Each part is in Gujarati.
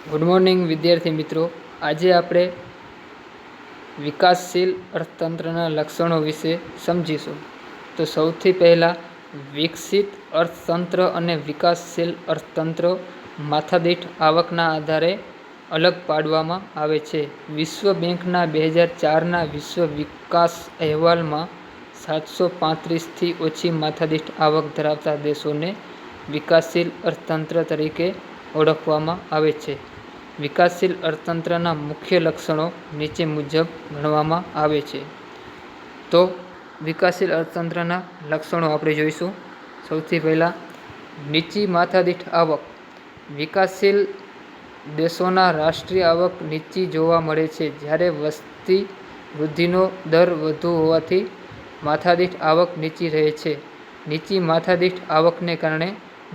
ગુડ મોર્નિંગ વિદ્યાર્થી મિત્રો। આજે આપણે વિકાસશીલ અર્થતંત્રના લક્ષણો વિશે સમજીશું। તો સૌથી પહેલાં વિકસિત અર્થતંત્ર અને વિકાસશીલ અર્થતંત્ર માથાદીઠ આવકના આધારે અલગ પાડવામાં આવે છે। વિશ્વ બેંકના 2004ના વિશ્વ વિકાસ અહેવાલમાં 735થી ઓછી માથાદીઠ આવક ધરાવતા દેશોને વિકાસશીલ અર્થતંત્ર તરીકે ઓળખવામાં આવે છે। વિકાસશીલ અર્થતંત્રના મુખ્ય લક્ષણો નીચે મુજબ ગણવામાં આવે છે। તો વિકાસશીલ અર્થતંત્રના લક્ષણો આપણે જોઈશું। સૌથી પહેલાં નીચી માથાદીઠ આવક। વિકાસશીલ દેશોના રાષ્ટ્રીય આવક નીચી જોવા મળે છે, જ્યારે વસ્તી વૃદ્ધિનો દર વધુ હોવાથી માથાદીઠ આવક નીચી રહે છે। નીચી માથાદીઠ આવકને કારણે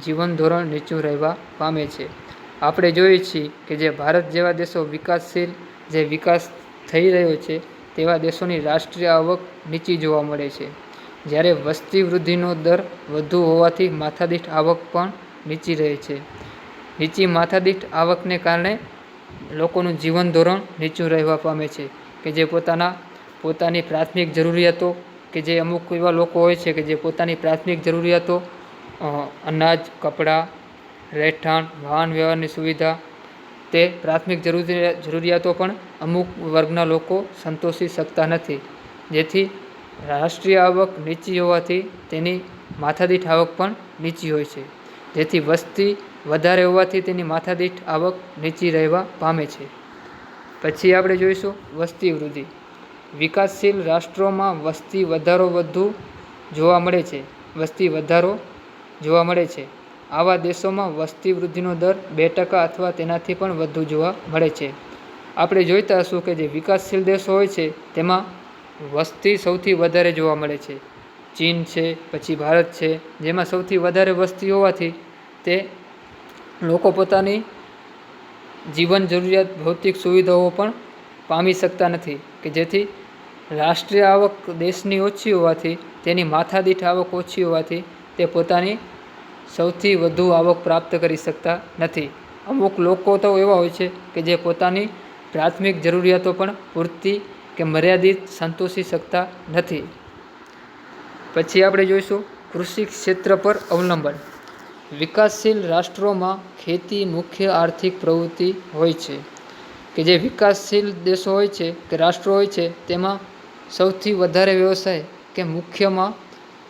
જીવનધોરણ નીચું રહેવા પામે છે। આપણે જોઈએ છીએ કે જે ભારત જેવા દેશો વિકાસશીલ જે વિકાસ થઈ રહ્યો છે તેવા દેશોની રાષ્ટ્રીય આવક નીચી જોવા મળે છે, જ્યારે વસ્તી વૃદ્ધિનો દર વધુ હોવાથી માથાદીઠ આવક પણ નીચી રહે છે। નીચી માથાદીઠ આવકને કારણે લોકોનું જીવન ધોરણ નીચું રહેવા પામે છે, કે જે પોતાની પ્રાથમિક જરૂરિયાતો, કે જે અમુક એવા લોકો હોય છે કે જે પોતાની પ્રાથમિક જરૂરિયાતો અનાજ, કપડાં, રહેઠાણ, વાહન વ્યવહારની સુવિધા, તે પ્રાથમિક જરૂરિયાતો પણ અમુક વર્ગના લોકો સંતોષી શકતા નથી, જેથી રાષ્ટ્રીય આવક નીચી હોવાથી તેની માથાદીઠ આવક પણ નીચી હોય છે। જેથી વસ્તી વધારે હોવાથી તેની માથાદીઠ આવક નીચી રહેવા પામે છે। પછી આપણે જોઈશું વસ્તી વૃદ્ધિ। વિકાસશીલ રાષ્ટ્રોમાં વસ્તી વધારો વધુ જોવા મળે છે। આવા દેશોમાં વસ્તી વૃદ્ધિનો દર 2% અથવા તેનાથી પણ વધુ જોવા મળે છે। આપણે જોઈતા હશું કે જે વિકાસશીલ દેશો હોય છે તેમાં વસ્તી સૌથી વધારે જોવા મળે છે। ચીન છે, પછી ભારત છે, જેમાં સૌથી વધારે વસ્તી હોવાથી તે લોકો પોતાની જીવન જરૂરિયાત ભૌતિક સુવિધાઓ પણ પામી શકતા નથી, કે જેથી રાષ્ટ્રીય આવક દેશની ઓછી હોવાથી તેની માથાદીઠ આવક ઓછી હોવાથી તે પોતાની સૌથી વધુ આવક પ્રાપ્ત કરી શકતા નથી। અમુક લોકો તો એવા હોય છે કે જે પોતાની પ્રાથમિક જરૂરિયાતો પણ પૂરતી કે મર્યાદિત સંતોષી શકતા નથી। પછી આપણે જોઈશું કૃષિ ક્ષેત્ર પર અવલંબન। વિકાસશીલ રાષ્ટ્રોમાં ખેતી મુખ્ય આર્થિક પ્રવૃત્તિ હોય છે, કે જે વિકાસશીલ દેશો હોય છે કે રાષ્ટ્રો હોય છે તેમાં સૌથી વધારે વ્યવસાય કે મુખ્યમાં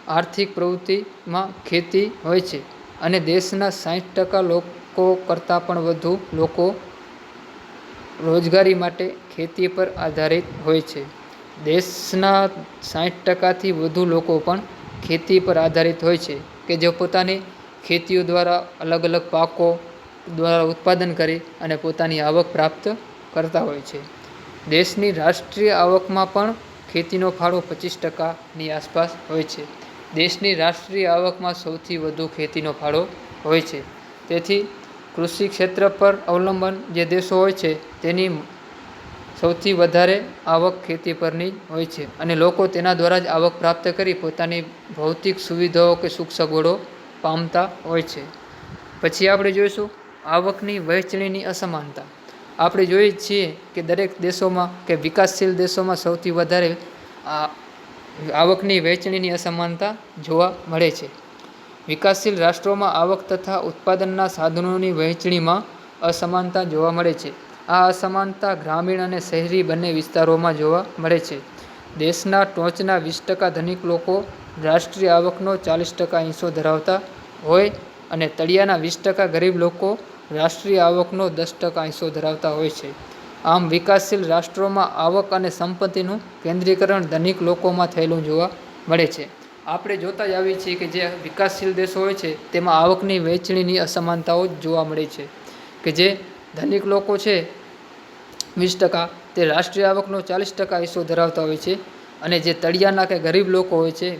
આર્થિક પ્રવૃત્તિમાં ખેતી હોય છે, અને દેશના 60% લોકો કરતાં પણ વધુ લોકો રોજગારી માટે ખેતી પર આધારિત હોય છે। દેશના 60%થી વધુ લોકો પણ ખેતી પર આધારિત હોય છે, કે જે પોતાની ખેતીઓ દ્વારા અલગ અલગ પાકો દ્વારા ઉત્પાદન કરી અને પોતાની આવક પ્રાપ્ત કરતા હોય છે। દેશની રાષ્ટ્રીય આવકમાં પણ ખેતીનો ફાળો 25%ની આસપાસ હોય છે। દેશની રાષ્ટ્રીય આવકમાં સૌથી વધુ ખેતીનો ફાળો હોય છે। તેથી કૃષિ ક્ષેત્ર પર અવલંબન જે દેશો હોય છે તેની સૌથી વધારે આવક ખેતી પરની હોય છે, અને લોકો તેના દ્વારા જ આવક પ્રાપ્ત કરી પોતાની ભૌતિક સુવિધાઓ કે સુખ સગવડો પામતા હોય છે। પછી આપણે જોઈશું આવકની વહેંચણીની અસમાનતા। આપણે જોઈએ છીએ કે દરેક દેશોમાં કે વિકાસશીલ દેશોમાં સૌથી વધારે આવકની વહેંચણીની અસમાનતા જોવા મળે છે। વિકાસશીલ રાષ્ટ્રોમાં આવક તથા ઉત્પાદનના સાધનોની વહેંચણીમાં અસમાનતા જોવા મળે છે। આ અસમાનતા ગ્રામીણ અને શહેરી બંને વિસ્તારોમાં જોવા મળે છે। દેશના ટોચના 20% ધનિક લોકો રાષ્ટ્રીય આવકનો 40% હિસ્સો ધરાવતા હોય, અને તળિયાના 20% ગરીબ લોકો રાષ્ટ્રીય આવકનો 10% હિસ્સો ધરાવતા હોય છે। આમ વિકાસશીલ રાષ્ટ્રોમાં આવક અને સંપત્તિનું કેન્દ્રીકરણ ધનિક લોકોમાં થયેલું જોવા મળે છે। આપણે જોતા જ આવીએ છીએ કે જે વિકાસશીલ દેશો હોય છે તેમાં આવકની વહેંચણીની અસમાનતાઓ જોવા મળે છે, કે જે ધનિક લોકો છે 20%, તે રાષ્ટ્રીય આવકનો 40% હિસ્સો ધરાવતા હોય છે, અને જે તળિયાના કે ગરીબ લોકો હોય છે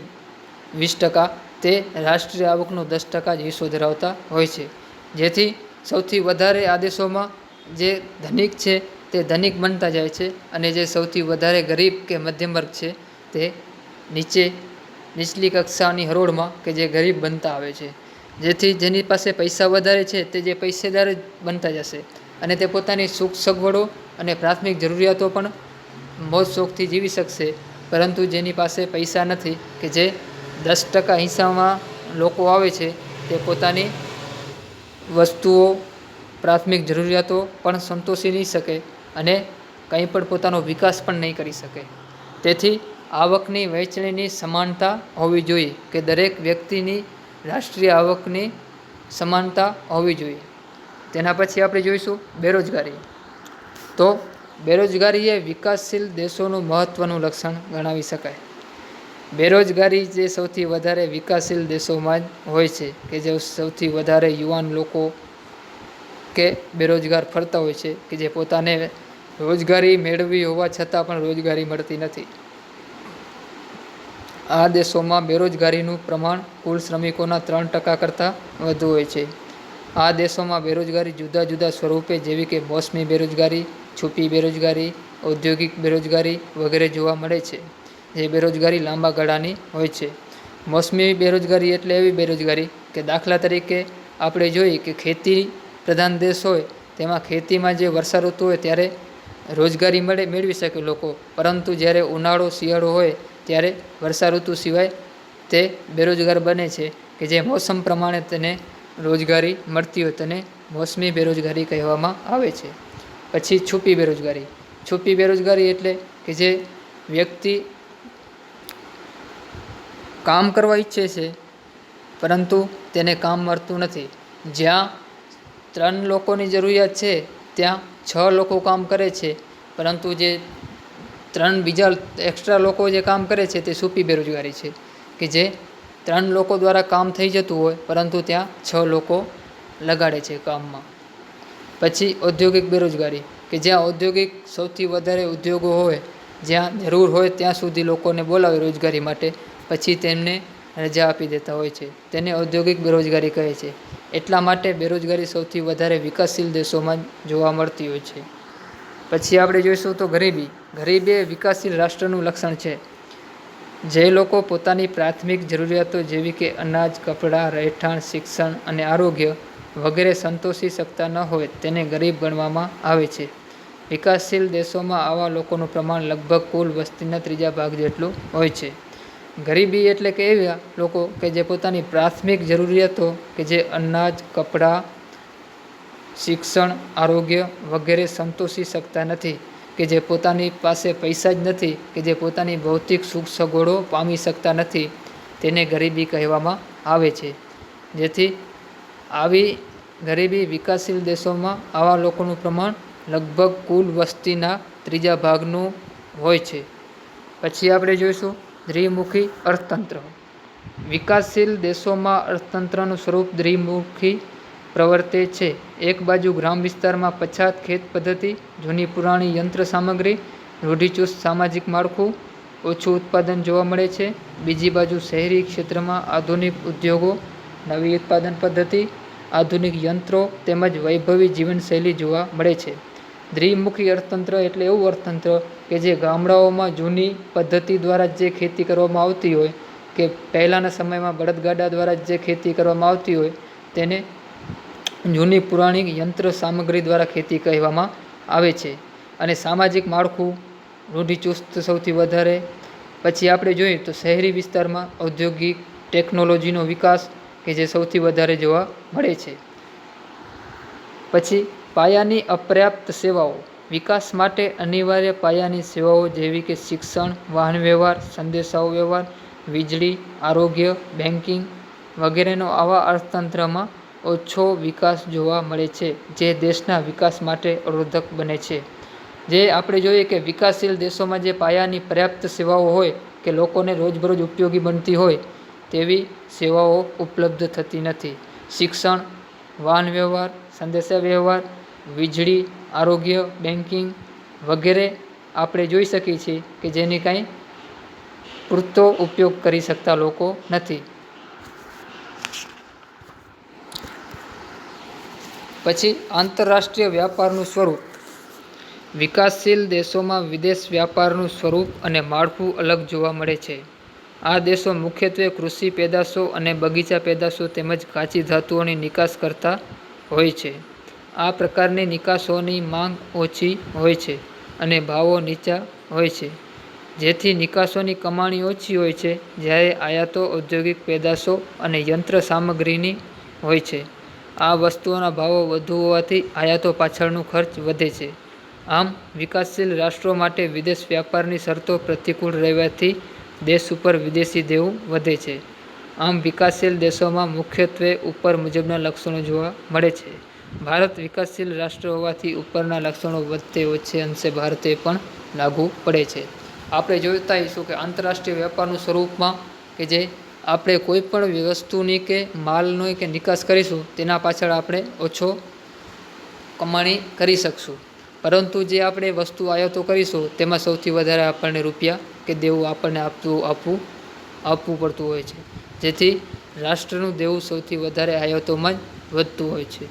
20%, તે રાષ્ટ્રીય આવકનો 10% જ હિસ્સો ધરાવતા હોય છે। જેથી સૌથી વધારે આ દેશોમાં જે ધનિક છે તે ધનિક બનતા જાય છે, અને જે સૌથી વધારે ગરીબ કે મધ્યમ વર્ગ છે તે નીચલી કક્ષાની હરોળમાં કે જે ગરીબ બનતા આવે છે। જેથી જેની પાસે પૈસા વધારે છે તે જે પૈસેદાર જ બનતા જશે, અને તે પોતાની સુખ સગવડો અને પ્રાથમિક જરૂરિયાતો પણ મોજ શોખથી જીવી શકશે. પરંતુ જેની પાસે પૈસા નથી, કે જે 10% હિસ્સામાં લોકો આવે છે, તે પોતાની વસ્તુઓ પ્રાથમિક જરૂરિયાતો પણ સંતોષી નહીં શકે અને કંઈ પણ પોતાનો વિકાસ પણ નહીં કરી શકે. તેથી આવકની વહેંચણીની સમાનતા હોવી જોઈએ, કે દરેક વ્યક્તિની રાષ્ટ્રીય આવકની સમાનતા હોવી જોઈએ. તેના પછી આપણે જોઈશું બેરોજગારી. તો બેરોજગારી એ વિકાસશીલ દેશોનું મહત્ત્વનું લક્ષણ ગણાવી શકાય. બેરોજગારી જે સૌથી વધારે વિકાસશીલ દેશોમાં જ હોય છે, કે જે સૌથી વધારે યુવાન લોકો કે બેરોજગાર ફરતા હોય છે, કે જે પોતાને રોજગારી મેળવી હોવા છતાં પણ રોજગારી મળતી નથી. આ દેશોમાં બેરોજગારીનું પ્રમાણ કુલ શ્રમિકોના 3% કરતાં વધુ હોય છે. આ દેશોમાં બેરોજગારી જુદા જુદા સ્વરૂપે, જેવી કે મોસમી બેરોજગારી, છુપી બેરોજગારી, ઔદ્યોગિક બેરોજગારી વગેરે જોવા મળે છે. જે બેરોજગારી લાંબા ગાળાની હોય છે. મોસમી બેરોજગારી એટલે એવી બેરોજગારી કે દાખલા તરીકે આપણે જોઈએ કે ખેતી પ્રધાન દેશ હોય, તેમાં ખેતીમાં જે વર્ષા ઋતુ હોય ત્યારે રોજગારી મેળવી શકે લોકો, પરંતુ જ્યારે ઉનાળો શિયાળો હોય ત્યારે વર્ષા ઋતુ સિવાય તે બેરોજગાર બને છે, કે જે મોસમ પ્રમાણે તેને રોજગારી મળતી હોય તેને મોસમી બેરોજગારી કહેવામાં આવે છે. પછી છુપી બેરોજગારી. છુપી બેરોજગારી એટલે કે જે વ્યક્તિ કામ કરવા ઈચ્છે છે, પરંતુ તેને કામ મળતું નથી. જ્યાં 3 લોકોની જરૂરિયાત છે, ત્યાં 6 લોકો કામ કરે છે, પરંતુ જે 3 બીજા એક્સ્ટ્રા લોકો જે કામ કરે છે તે છુપી બેરોજગારી છે, કે જે 3 લોકો દ્વારા કામ થઈ જતું હોય, પરંતુ ત્યાં 6 લોકો લગાડે છે કામમાં. પછી ઔદ્યોગિક બેરોજગારી, કે જ્યાં ઔદ્યોગિક સૌથી વધારે ઉદ્યોગો હોય, જ્યાં જરૂર હોય ત્યાં સુધી લોકોને બોલાવે રોજગારી માટે, પછી તેમને રજા આપી દેતા હોય છે. તેને ઔદ્યોગિક બેરોજગારી કહે છે. એટલા માટે બેરોજગારી સૌથી વધારે વિકાસશીલ દેશોમાં જોવા મળતી હોય છે. પછી આપણે જોઈશું તો ગરીબી. ગરીબી એ વિકાસશીલ રાષ્ટ્રનું લક્ષણ છે. જે લોકો પોતાની પ્રાથમિક જરૂરિયાતો જેવી કે અનાજ, કપડાં, રહેઠાણ, શિક્ષણ અને આરોગ્ય વગેરે સંતોષી શકતા ન હોય, તેને ગરીબ ગણવામાં આવે છે. વિકાસશીલ દેશોમાં આવા લોકોનું પ્રમાણ લગભગ કુલ વસ્તીના 3 ભાગ જેટલું હોય છે. ગરીબી એટલે કે એવા લોકો કે જે પોતાની પ્રાથમિક જરૂરિયાતો, કે જે અનાજ, કપડાં, શિક્ષણ, આરોગ્ય વગેરે સંતોષી શકતા નથી, કે જે પોતાની પાસે પૈસા જ નથી, કે જે પોતાની ભૌતિક સુખ સગવડો પામી શકતા નથી, તેને ગરીબી કહેવામાં આવે છે. જેથી આવી ગરીબી વિકાસશીલ દેશોમાં આવા લોકોનું પ્રમાણ લગભગ કુલ વસ્તીના 3 ભાગનું હોય છે. પછી આપણે જોઈશું દ્વિમુખી અર્થતંત્ર. વિકાસશીલ દેશોમાં અર્થતંત્રનું સ્વરૂપ દ્વિમુખી પ્રવર્તે છે. એક બાજુ ગ્રામ વિસ્તારમાં પછાત ખેત પદ્ધતિ, જૂની પુરાણી યંત્ર સામગ્રી, રૂઢિચુસ્ત સામાજિક માળખું, ઓછું ઉત્પાદન જોવા મળે છે. બીજી બાજુ શહેરી ક્ષેત્રમાં આધુનિક ઉદ્યોગો, નવી ઉત્પાદન પદ્ધતિ, આધુનિક યંત્રો તેમજ વૈભવી જીવનશૈલી જોવા મળે છે. દ્વિમુખી અર્થતંત્ર એટલે એવું અર્થતંત્ર કે જે ગામડાઓમાં જૂની પદ્ધતિ દ્વારા જે ખેતી કરવામાં આવતી હોય, કે પહેલાંના સમયમાં બળદગાડા દ્વારા જે ખેતી કરવામાં આવતી હોય, તેને જૂની પુરાણી યંત્ર સામગ્રી દ્વારા ખેતી કહેવામાં આવે છે. અને સામાજિક માળખું રૂઢિચુસ્ત સૌથી વધારે. પછી આપણે જોઈએ તો શહેરી વિસ્તારમાં ઔદ્યોગિક ટેકનોલોજીનો વિકાસ, કે જે સૌથી વધારે જોવા મળે છે. પછી પાયાની અપર્યાપ્ત સેવાઓ. વિકાસ માટે અનિવાર્ય પાયાની સેવાઓ જેવી કે શિક્ષણ, વાહન વ્યવહાર, સંદેશાઓ વ્યવહાર, વીજળી, આરોગ્ય, બેન્કિંગ વગેરેનો આવા અર્થતંત્રમાં ઓછો વિકાસ જોવા મળે છે, જે દેશના વિકાસ માટે અવરોધક બને છે. જે આપણે જોઈએ કે વિકાસશીલ દેશોમાં જે પાયાની પર્યાપ્ત સેવાઓ હોય, કે લોકોને રોજબરોજ ઉપયોગી બનતી હોય, તેવી સેવાઓ ઉપલબ્ધ થતી નથી. શિક્ષણ, વાહન વ્યવહાર, સંદેશા વ્યવહાર, વીજળી, આરોગ્ય, બેન્કિંગ વગેરે આપણે જોઈ શકીએ છીએ કે જેની કાંઈ પૂરતો ઉપયોગ કરી શકતા લોકો નથી. પછી આંતરરાષ્ટ્રીય વ્યાપારનું સ્વરૂપ. વિકાસશીલ દેશોમાં વિદેશ વ્યાપારનું સ્વરૂપ અને માળખું અલગ જોવા મળે છે. આ દેશો મુખ્યત્વે કૃષિ પેદાશો અને બગીચા પેદાશો તેમજ કાચી ધાતુઓની નિકાસ કરતા હોય છે. આ પ્રકારની નિકાસોની માંગ ઓછી હોય છે અને ભાવો નીચા હોય છે, જેથી નિકાસોની કમાણી ઓછી હોય છે, જ્યારે આયાતો ઔદ્યોગિક પેદાશો અને યંત્ર સામગ્રીની હોય છે. આ વસ્તુઓના ભાવો વધુ હોવાથી આયાતો પાછળનો ખર્ચ વધે છે. આમ વિકાસશીલ રાષ્ટ્રો માટે વિદેશ વ્યાપારની શરતો પ્રતિકૂળ રહેવાથી દેશ ઉપર વિદેશી દેવું વધે છે. આમ વિકાસશીલ દેશોમાં મુખ્યત્વે ઉપર મુજબના લક્ષણો જોવા મળે છે. ભારત વિકાસશીલ રાષ્ટ્ર હોવાથી ઉપરના લક્ષણો વધતે ઓછે અંશે ભારતે પણ લાગુ પડે છે. આપણે જોતા હોઈશું કે આંતરરાષ્ટ્રીય વેપારનું સ્વરૂપમાં કે જે આપણે કોઈ પણ વસ્તુની કે માલની કે નિકાસ કરીશું તેના પાછળ આપણે ઓછો કમાણી કરી શકશું, પરંતુ જે આપણે વસ્તુ આયાતો કરીશું તેમાં સૌથી વધારે આપણને રૂપિયા કે દેવું આપણને આપવું પડતું હોય છે, જેથી રાષ્ટ્રનું દેવું સૌથી વધારે આયાતોમાં જ વધતું હોય છે.